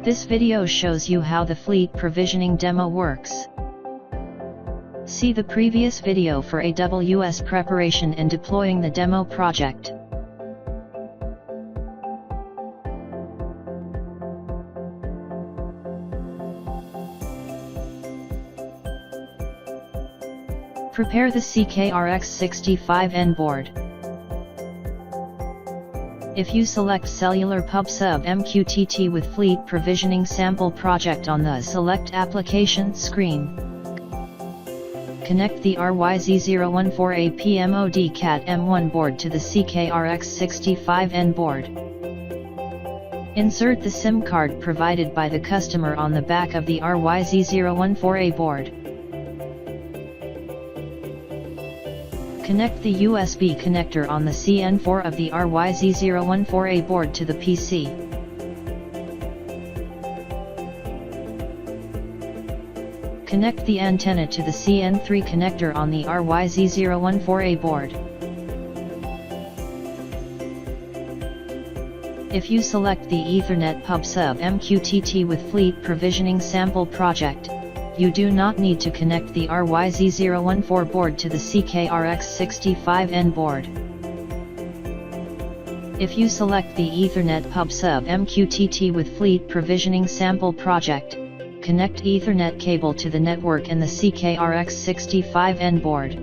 This video shows you how the fleet provisioning demo works. See the previous video for AWS preparation and deploying the demo project. Prepare the CK-RX65N board. If you select Cellular Pub Sub MQTT with Fleet Provisioning Sample Project on the Select Application screen, connect the RYZ014A PMOD CAT-M1 board to the CK-RX65N board. Insert the SIM card provided by the customer on the back of the RYZ014A board. Connect the USB connector on the CN4 of the RYZ014A board to the PC. Connect the antenna to the CN3 connector on the RYZ014A board. If you select the Ethernet Pub Sub MQTT with Fleet Provisioning Sample Project, you do not need to connect the RYZ014 board to the CK-RX65N board. If you select the Ethernet Pub Sub MQTT with Fleet Provisioning Sample Project, connect Ethernet cable to the network in the CK-RX65N board.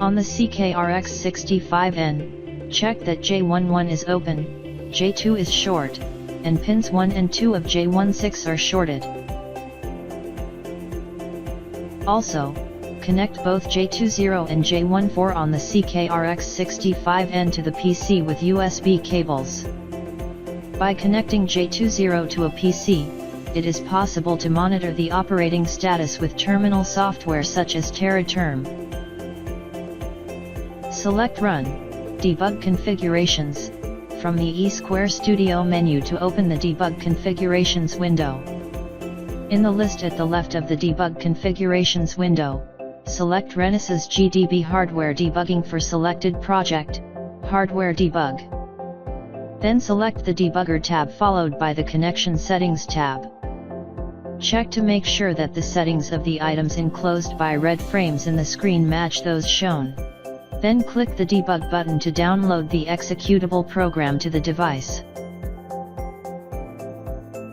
On the CK-RX65N, check that J11 is open, J2 is short, and pins 1 and 2 of J16 are shorted. Also, connect both J20 and J14 on the CK-RX65N to the PC with USB cables. By connecting J20 to a PC, it is possible to monitor the operating status with terminal software such as TerraTerm. Select Run, Debug Configurations from the eSquare Studio menu to open the Debug Configurations window. In the list at the left of the Debug Configurations window, select Renesas GDB Hardware Debugging for selected project, Hardware Debug. Then select the Debugger tab followed by the Connection Settings tab. Check to make sure that the settings of the items enclosed by red frames in the screen match those shown. Then click the Debug button to download the executable program to the device.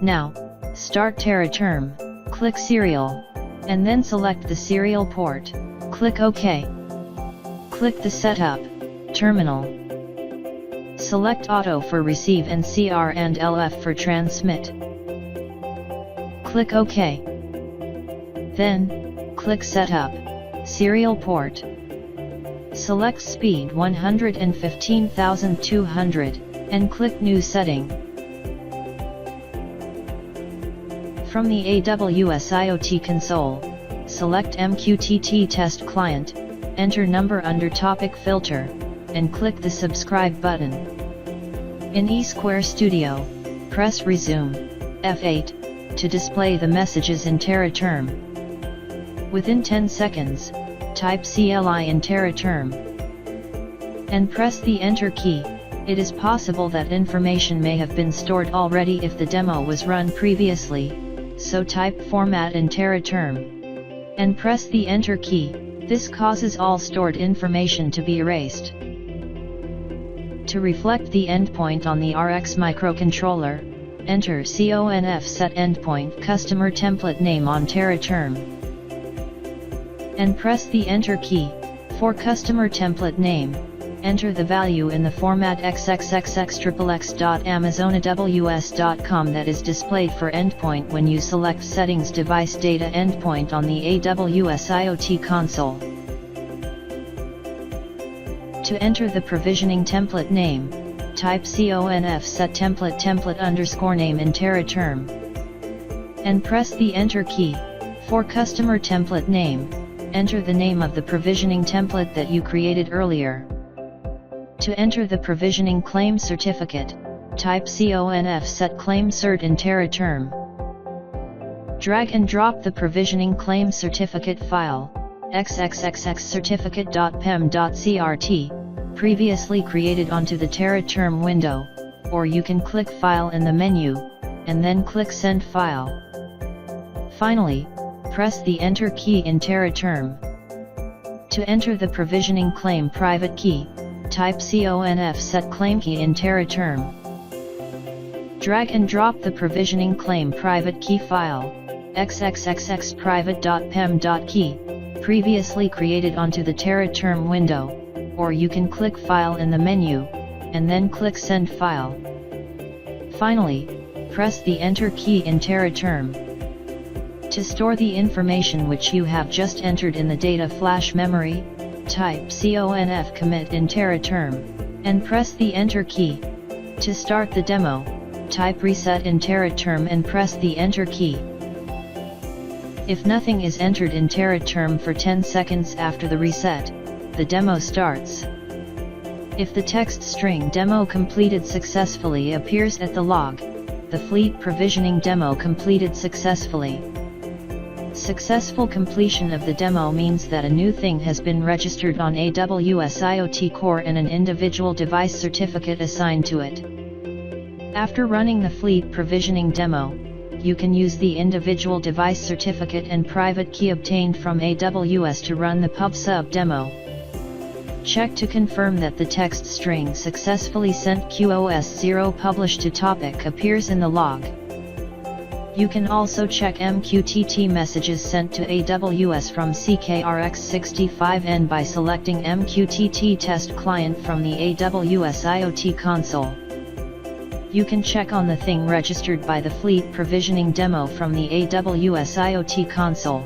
Now, start TerraTerm, click Serial, and then select the serial port, click OK. Click the Setup, Terminal. Select Auto for Receive and CR and LF for Transmit. Click OK. Then, click Setup, Serial Port. Select Speed 115,200, and click New Setting. From the AWS IoT console, select MQTT Test Client, enter number under Topic Filter, and click the Subscribe button. In eSquare Studio, press Resume, F8, to display the messages in TerraTerm. Within 10 seconds, type CLI in TerraTerm and press the Enter key. It is possible that information may have been stored already if the demo was run previously, so type Format in TerraTerm and press the Enter key. This causes all stored information to be erased. To reflect the endpoint on the RX microcontroller, enter CONF set endpoint customer template name on TerraTerm and press the Enter key. For customer template name, enter the value in the format xxxxxx.amazon.aws.com that is displayed for endpoint when you select Settings Device Data Endpoint on the AWS IoT console. To enter the provisioning template name, type CONF set template underscore name in TerraTerm and press the Enter key. For customer template name, enter the name of the provisioning template that you created earlier. To enter the provisioning claim certificate, type CONF set claim cert in TerraTerm. Drag and drop the provisioning claim certificate file, xxxxcertificate.pem.crt, previously created onto the TerraTerm window, or you can click File in the menu, and then click Send File. Finally, press the Enter key in teraterm. To enter the provisioning claim private key, type CONF set claim key in teraterm. Drag and drop the provisioning claim private key file, xxxxprivate.pem.key, previously created onto the teraterm window, or you can click File in the menu, and then click Send File. Finally, press the Enter key in teraterm. To store the information which you have just entered in the data flash memory, type CONF commit in teraterm, and press the Enter key. To start the demo, type reset in teraterm and press the Enter key. If nothing is entered in teraterm for 10 seconds after the reset, the demo starts. If the text string demo completed successfully appears at the log, the fleet provisioning demo completed successfully. Successful completion of the demo means that a new thing has been registered on AWS IoT Core and an individual device certificate assigned to it. After running the fleet provisioning demo, you can use the individual device certificate and private key obtained from AWS to run the PubSub demo. Check to confirm that the text string successfully sent QoS0 published to topic appears in the log. You can also check MQTT messages sent to AWS from CK-RX65N by selecting MQTT test client from the AWS IoT console. You can check on the thing registered by the fleet provisioning demo from the AWS IoT console.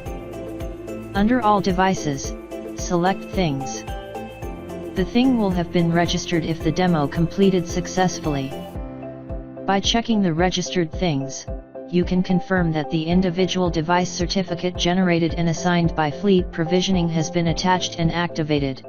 Under All Devices, select Things. The thing will have been registered if the demo completed successfully. By checking the registered things, you can confirm that the individual device certificate generated and assigned by fleet provisioning has been attached and activated.